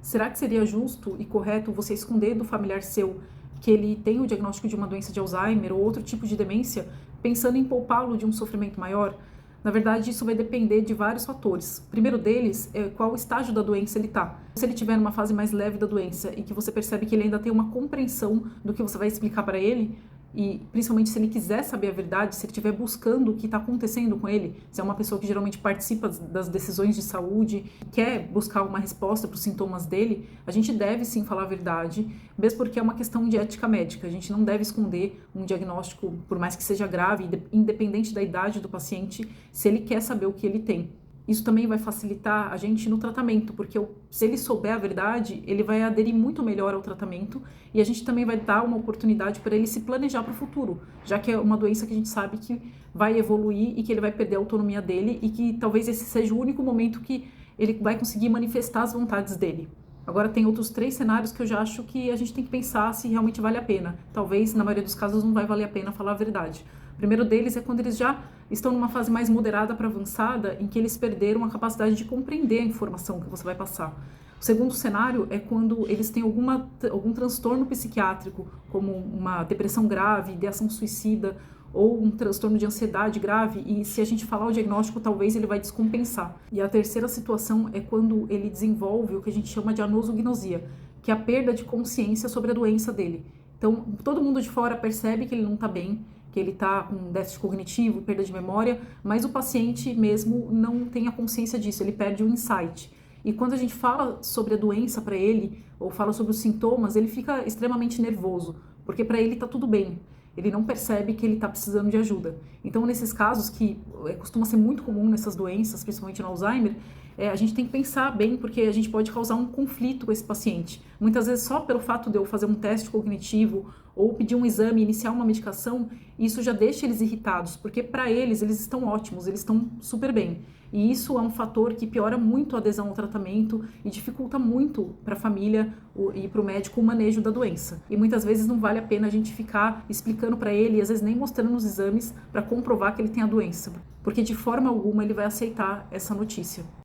Será que seria justo e correto você esconder do familiar seu que ele tem o diagnóstico de uma doença de Alzheimer ou outro tipo de demência, pensando em poupá-lo de um sofrimento maior? Na verdade, isso vai depender de vários fatores. O primeiro deles é qual estágio da doença ele está. Se ele estiver numa fase mais leve da doença e que você percebe que ele ainda tem uma compreensão do que você vai explicar para ele, e principalmente se ele quiser saber a verdade, se ele estiver buscando o que está acontecendo com ele, se é uma pessoa que geralmente participa das decisões de saúde, quer buscar uma resposta para os sintomas dele, a gente deve sim falar a verdade, mesmo porque é uma questão de ética médica. A gente não deve esconder um diagnóstico, por mais que seja grave, independente da idade do paciente, se ele quer saber o que ele tem. Isso também vai facilitar a gente no tratamento, porque se ele souber a verdade, ele vai aderir muito melhor ao tratamento e a gente também vai dar uma oportunidade para ele se planejar para o futuro, já que é uma doença que a gente sabe que vai evoluir e que ele vai perder a autonomia dele e que talvez esse seja o único momento que ele vai conseguir manifestar as vontades dele. Agora tem outros 3 cenários que eu já acho que a gente tem que pensar se realmente vale a pena. Talvez, na maioria dos casos, não vai valer a pena falar a verdade. O primeiro deles é quando eles já estão numa fase mais moderada para avançada, em que eles perderam a capacidade de compreender a informação que você vai passar. O segundo cenário é quando eles têm algum transtorno psiquiátrico, como uma depressão grave, ideação suicida, ou um transtorno de ansiedade grave, e se a gente falar o diagnóstico, talvez ele vai descompensar. E a terceira situação é quando ele desenvolve o que a gente chama de anosognosia, que é a perda de consciência sobre a doença dele. Então, todo mundo de fora percebe que ele não está bem, que ele está com déficit cognitivo, perda de memória, mas o paciente mesmo não tem a consciência disso, ele perde o insight. E quando a gente fala sobre a doença para ele, ou fala sobre os sintomas, ele fica extremamente nervoso, porque para ele está tudo bem. Ele não percebe que ele está precisando de ajuda. Então, nesses casos, que costuma ser muito comum nessas doenças, principalmente no Alzheimer, a gente tem que pensar bem, porque a gente pode causar um conflito com esse paciente. Muitas vezes, só pelo fato de eu fazer um teste cognitivo ou pedir um exame, iniciar uma medicação, isso já deixa eles irritados, porque para eles estão ótimos, eles estão super bem. E isso é um fator que piora muito a adesão ao tratamento e dificulta muito para a família e para o médico o manejo da doença. E muitas vezes não vale a pena a gente ficar explicando para ele, e às vezes nem mostrando os exames para comprovar que ele tem a doença, porque de forma alguma ele vai aceitar essa notícia.